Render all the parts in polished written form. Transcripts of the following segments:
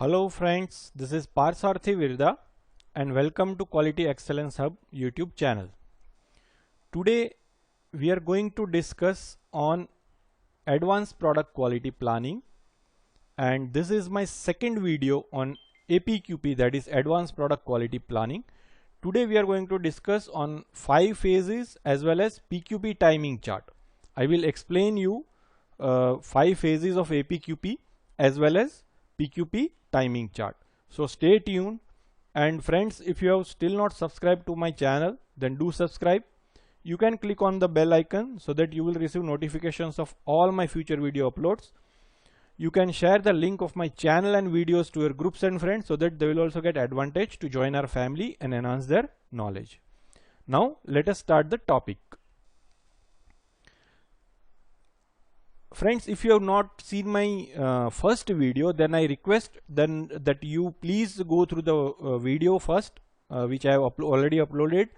Hello friends, this is Parsarthi Virda and welcome to Quality Excellence Hub YouTube channel. Today we are going to discuss on advanced product quality planning, and this is my second video on APQP, that is advanced product quality planning. Today we are going to discuss on 5 phases as well as PQP timing chart. I will explain you 5 phases of APQP as well as PQP timing chart. So stay tuned, and friends, if you have still not subscribed to my channel, then do subscribe. You can click on the bell icon so that you will receive notifications of all my future video uploads. You can share the link of my channel and videos to your groups and friends so that they will also get advantage to join our family and enhance their knowledge. Now let us start the topic. Friends, if you have not seen my first video, then I request that you please go through the video first, which I have already uploaded,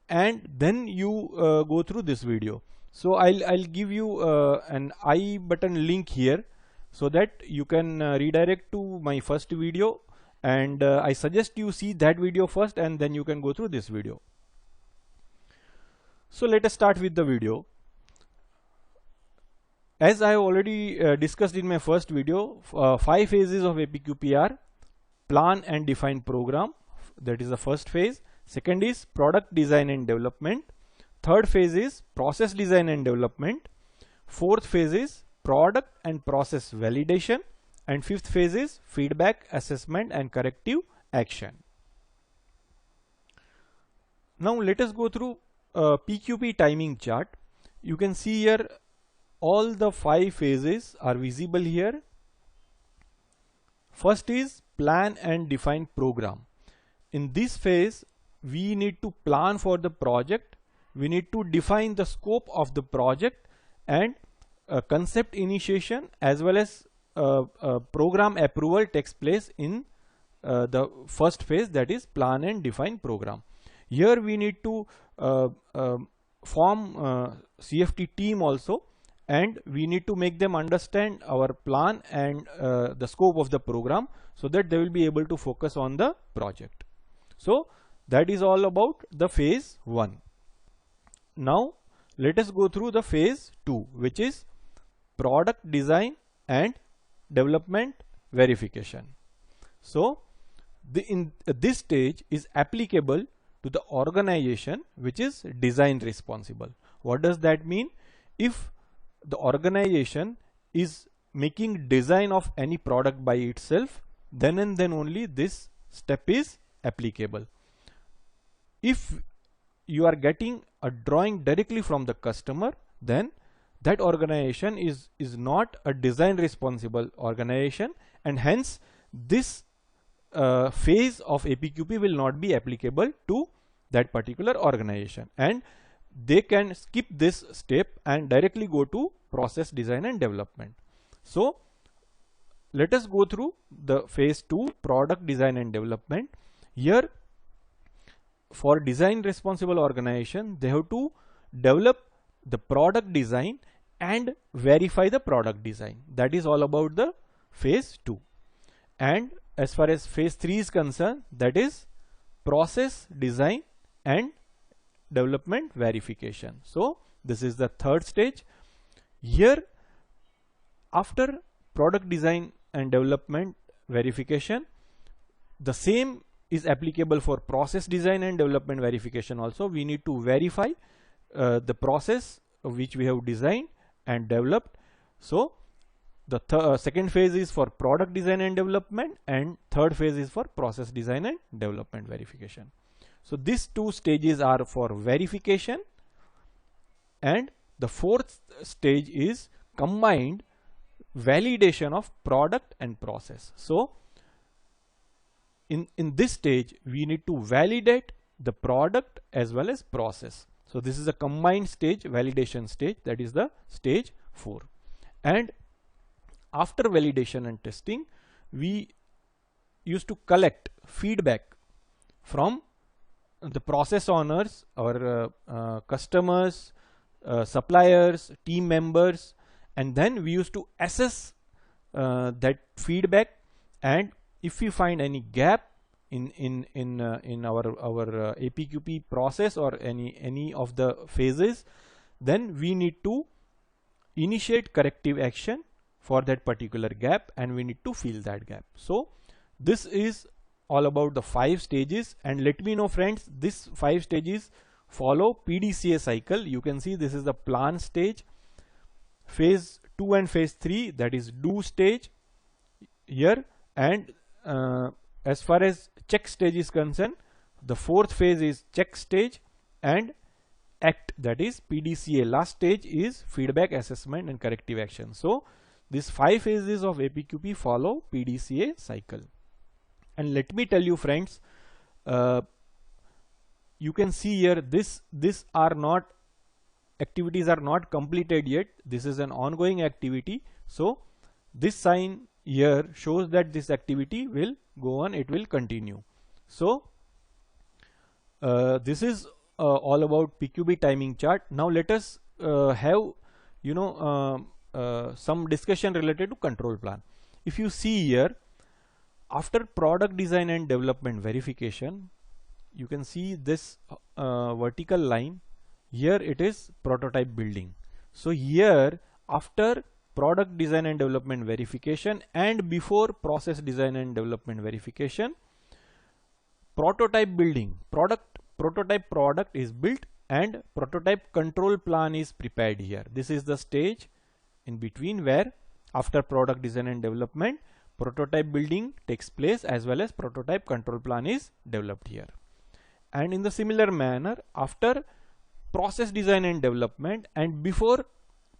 and then you go through this video. So I'll give you an I button link here so that you can redirect to my first video, and I suggest you see that video first and then you can go through this video. So let us start with the video. As I have already discussed in my first video, 5 phases of APQP are plan and define program, that is the first phase. Second is product design and development. Third phase is process design and development. Fourth phase is product and process validation. And fifth phase is feedback, assessment and corrective action. Now let us go through PQP timing chart. You can see here all the 5 phases are visible here. First is plan and define program. In this phase, we need to plan for the project. We need to define the scope of the project and concept initiation as well as program approval takes place in the first phase, that is plan and define program. Here we need to form CFT team also, and we need to make them understand our plan and the scope of the program so that they will be able to focus on the project. So that is all about the phase 1. Now let us go through the phase 2, which is product design and development verification. So this stage is applicable to the organization which is design responsible. What does that mean? If the organization is making design of any product by itself, then and then only this step is applicable. If you are getting a drawing directly from the customer, then that organization is not a design responsible organization, and hence this phase of APQP will not be applicable to that particular organization, and they can skip this step and directly go to process design and development. So let us go through the phase 2, product design and development. Here, for design responsible organization, they have to develop the product design and verify the product design. That is all about the phase 2. And as far as phase 3 is concerned, that is process design and development verification. So this is the third stage. Here, after product design and development verification, the same is applicable for process design and development verification also. We need to verify the process which we have designed and developed. So the second phase is for product design and development, and third phase is for process design and development verification. So these 2 stages are for verification, and the fourth stage is combined validation of product and process. So in this stage, we need to validate the product as well as process. So this is a combined stage, validation stage, that is the stage 4. And after validation and testing, we used to collect feedback from the process owners, our customers, suppliers, team members, and then we used to assess that feedback and if we find any gap in our APQP process or any of the phases, then we need to initiate corrective action for that particular gap, and we need to fill that gap. So this is all about the 5 stages, and let me know friends, this 5 stages follow PDCA cycle. You can see this is the plan stage, phase 2 and phase 3, that is do stage here, and as far as check stage is concerned, the 4th phase is check stage, and act, that is PDCA last stage, is feedback, assessment and corrective action. So these 5 phases of APQP follow PDCA cycle. And let me tell you friends, you can see here this are not activities are not completed yet. This is an ongoing activity. So this sign here shows that this activity will go on, it will continue. So this is all about PQB timing chart. Now let us have some discussion related to control plan. If you see here, after product design and development verification, you can see this vertical line here, it is prototype building. So here, after product design and development verification and before process design and development verification, prototype building, prototype product is built and prototype control plan is prepared here. This is the stage in between where after product design and development, prototype building takes place as well as prototype control plan is developed here. And in the similar manner, after process design and development and before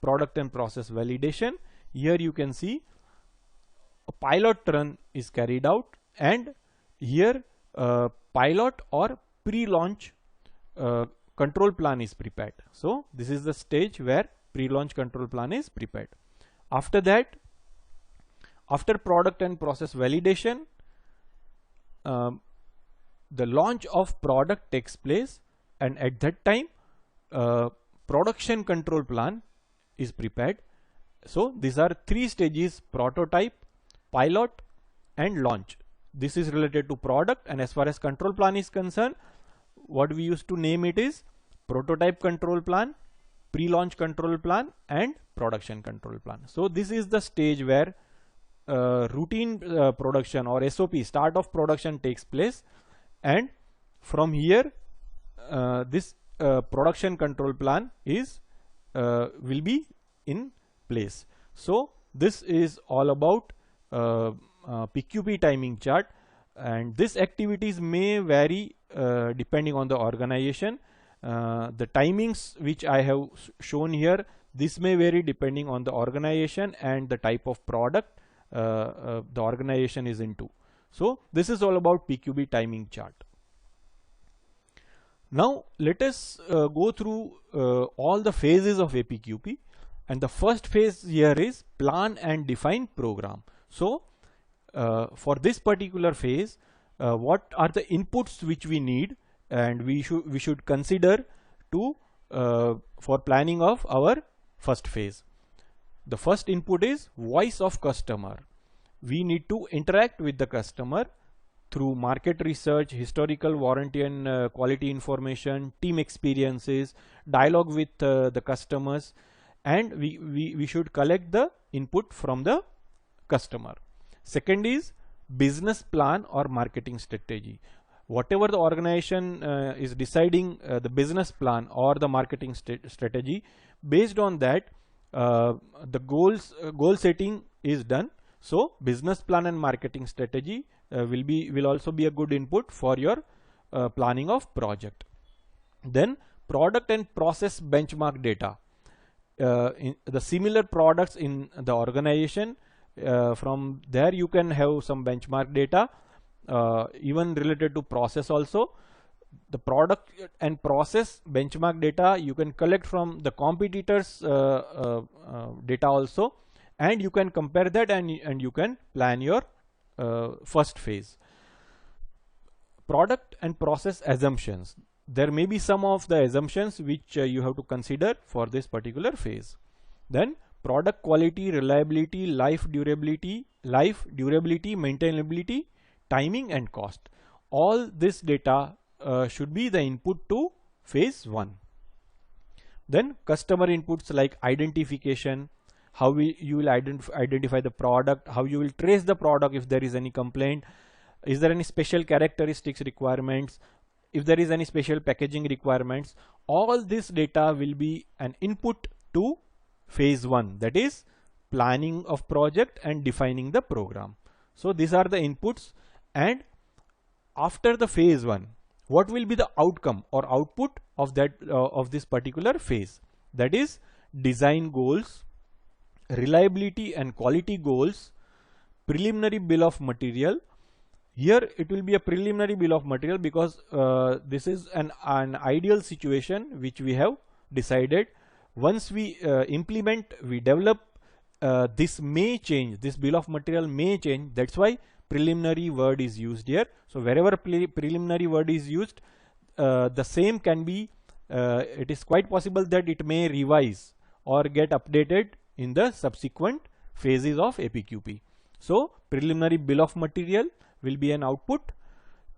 product and process validation, here you can see a pilot run is carried out, and here pilot or pre-launch control plan is prepared. So this is the stage where pre-launch control plan is prepared. After that, after product and process validation, the launch of product takes place, and at that time production control plan is prepared. So these are 3 stages: prototype, pilot and launch. This is related to product, and as far as control plan is concerned, what we used to name it is prototype control plan, pre-launch control plan and production control plan. So this is the stage where routine production or SOP, start of production, takes place, and from here this production control plan is will be in place. So this is all about PQP timing chart, and these activities may vary depending on the organization. The timings which I have shown here, this may vary depending on the organization and the type of product the organization is into. So this is all about PQB timing chart. Now let us go through all the phases of APQP, and the first phase here is plan and define program. So for this particular phase, what are the inputs which we need and we should consider to for planning of our first phase? The first input is voice of customer. We need to interact with the customer through market research, historical warranty and quality information, team experiences, dialogue with the customers, and we should collect the input from the customer. Second is business plan or marketing strategy. Whatever the organization is deciding the business plan or the marketing strategy, based on that the goal setting is done. So business plan and marketing strategy will also be a good input for your planning of project. Then product and process benchmark data. In the similar products in the organization, from there you can have some benchmark data, even related to process also. The product and process benchmark data you can collect from the competitors data also, and you can compare that and you can plan your first phase. Product and process assumptions. There may be some of the assumptions which you have to consider for this particular phase. Then product quality, reliability, life durability, maintainability, timing and cost. All this data should be the input to phase 1. Then customer inputs like identification, how you will identify the product, how you will trace the product if there is any complaint, is there any special characteristics requirements, if there is any special packaging requirements. All this data will be an input to phase 1, that is planning of project and defining the program. So these are the inputs, and after the phase 1, what will be the outcome or output of that of this particular phase? That is design goals, reliability and quality goals, preliminary bill of material. Here it will be a preliminary bill of material because this is an ideal situation which we have decided. Once we implement, we develop, this may change, this bill of material may change. That's why preliminary word is used here. So wherever preliminary word is used, the same can be, it is quite possible that it may revise or get updated in the subsequent phases of APQP. So preliminary bill of material will be an output,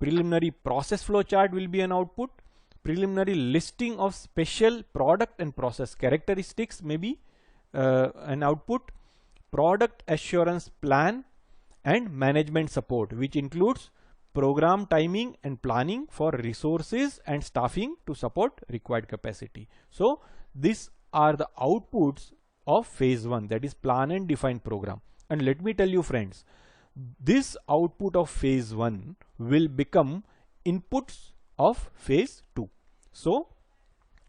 preliminary process flow chart will be an output, preliminary listing of special product and process characteristics may be an output, product assurance plan and management support, which includes program timing and planning for resources and staffing to support required capacity. So these are the outputs of phase 1, that is plan and define program. And let me tell you friends, this output of phase 1 will become inputs of phase 2. So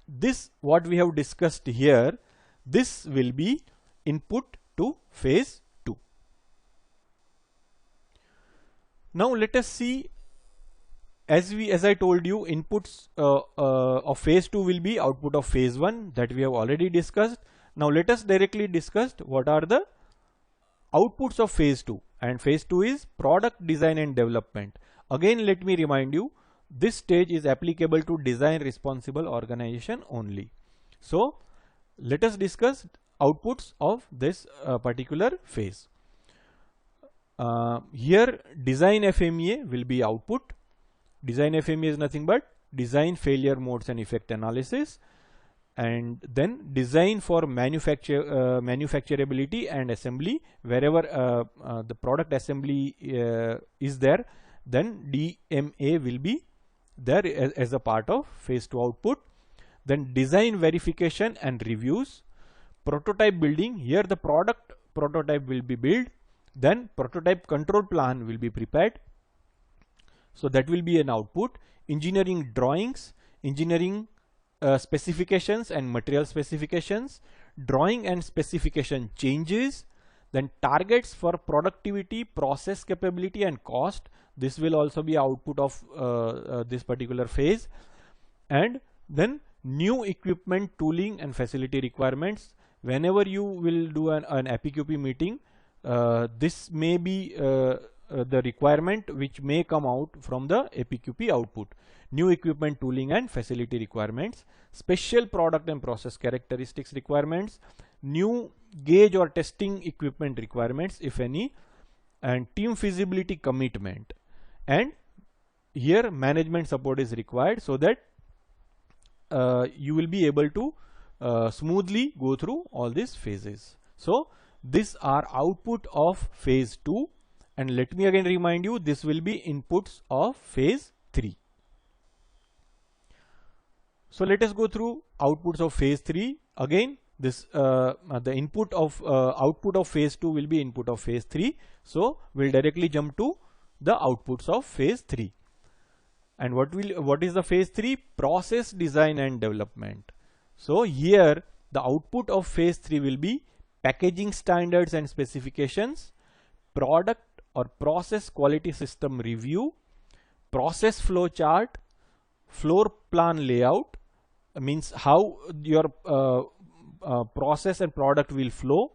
this what we have discussed here, this will be input to phase 2. Now let us see, as I told you, inputs of phase 2 will be output of phase 1, that we have already discussed. Now let us directly discuss what are the outputs of phase 2, and phase 2 is product design and development. Again, let me remind you, this stage is applicable to design responsible organization only. So let us discuss outputs of this particular phase. Here design FMEA will be output. Design FMEA is nothing but design failure modes and effect analysis, and then design for manufacturability and assembly. Wherever the product assembly is there, then DMA will be there as a part of phase 2 output. Then design verification and reviews, prototype building. Here the product prototype will be built, then prototype control plan will be prepared. So that will be an output. Engineering drawings, engineering specifications and material specifications, drawing and specification changes, then targets for productivity, process capability and cost. This will also be output of this particular phase. And then new equipment, tooling and facility requirements. Whenever you will do an APQP meeting, this may be the requirement which may come out from the APQP output. New equipment, tooling and facility requirements, special product and process characteristics requirements, new gauge or testing equipment requirements if any, and team feasibility commitment. And here management support is required so that you will be able to smoothly go through all these phases. So these are output of phase 2, and let me again remind you, this will be inputs of phase 3. So let us go through outputs of phase 3. Again, this the input of output of phase 2 will be input of phase 3. So we'll directly jump to the outputs of phase 3. And what is the phase 3? Process design and development. So here the output of phase 3 will be packaging standards and specifications, product or process quality system review, process flow chart, floor plan layout, means how your process and product will flow.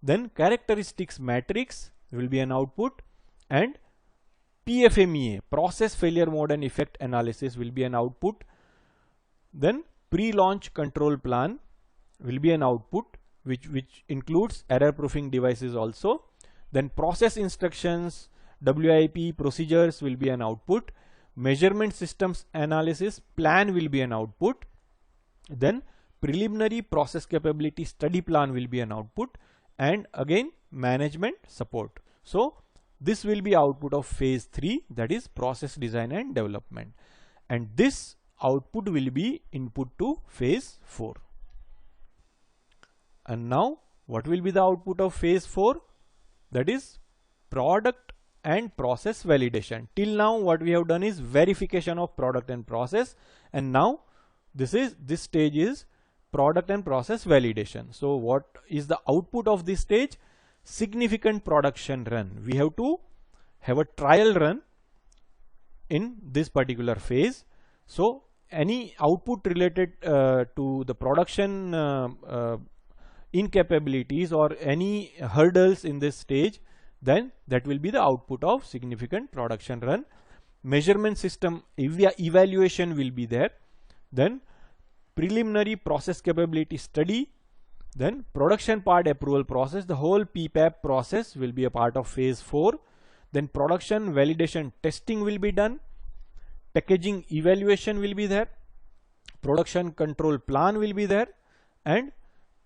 Then characteristics matrix will be an output, and PFMEA, process failure mode and effect analysis, will be an output. Then pre-launch control plan will be an output, which includes error proofing devices also. Then process instructions, WIP procedures will be an output. Measurement systems analysis plan will be an output. Then preliminary process capability study plan will be an output, and again management support. So this will be output of phase 3, that is process design and development, and this output will be input to phase 4. And now what will be the output of phase 4? That is product and process validation. Till now what we have done is verification of product and process, and now this stage is product and process validation. So what is the output of this stage? Significant production run. We have to have a trial run in this particular phase. So any output related to the production incapabilities or any hurdles in this stage, then that will be the output of significant production run. Measurement system evaluation will be there. Then preliminary process capability study, then production part approval process, the whole PPAP process will be a part of phase 4. Then production validation testing will be done, packaging evaluation will be there, production control plan will be there, and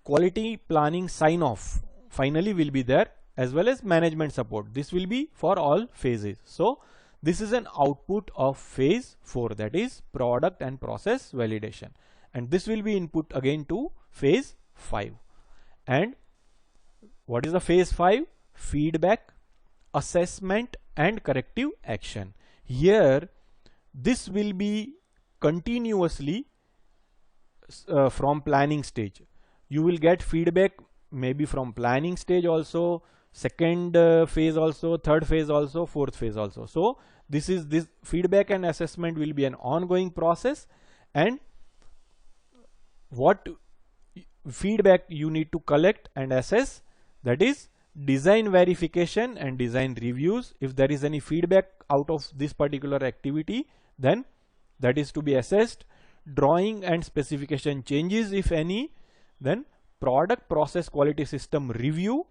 quality planning sign off finally will be there, as well as management support. This will be for all phases. So this is an output of phase 4, that is product and process validation, and this will be input again to phase 5. And what is the phase 5? Feedback, assessment and corrective action. Here this will be continuously from planning stage. You will get feedback maybe from planning stage also, second phase also, third phase also, fourth phase also. So this feedback and assessment will be an ongoing process, and what feedback you need to collect and assess, that is design verification and design reviews. If there is any feedback out of this particular activity, then that is to be assessed. Drawing and specification changes if any, then product process quality system review,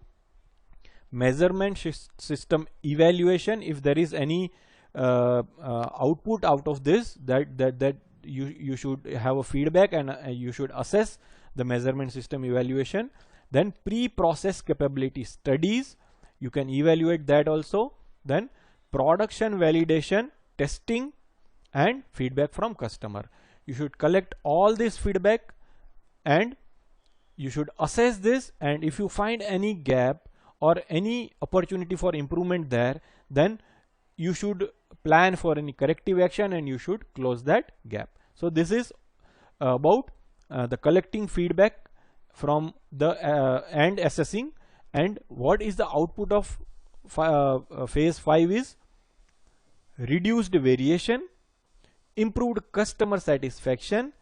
measurement system evaluation. If there is any output out of this, that you should have a feedback and you should assess the measurement system evaluation. Then pre-process capability studies, you can evaluate that also. Then production validation testing and feedback from customer. You should collect all this feedback and you should assess this, and if you find any gap or any opportunity for improvement there, then you should plan for any corrective action and you should close that gap. So this is about the collecting feedback from the and assessing. And what is the output of phase 5 is reduced variation, improved customer satisfaction,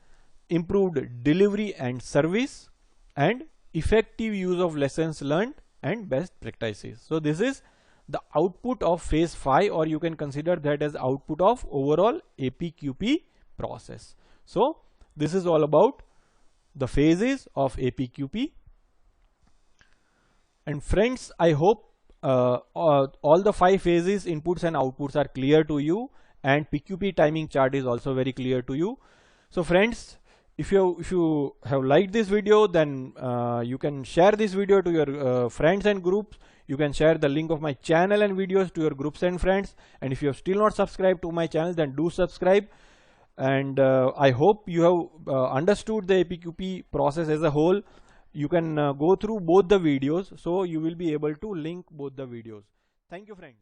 improved delivery and service, and effective use of lessons learned and best practices. So this is the output of phase 5, or you can consider that as output of overall APQP process. So this is all about the phases of APQP. And friends, I hope all the 5 phases, inputs and outputs, are clear to you, and PQP timing chart is also very clear to you. So friends, if you have liked this video, then you can share this video to your friends and groups. You can share the link of my channel and videos to your groups and friends. And if you have still not subscribed to my channel, then do subscribe. And I hope you have understood the APQP process as a whole. You can go through both the videos, so you will be able to link both the videos. Thank you, friends.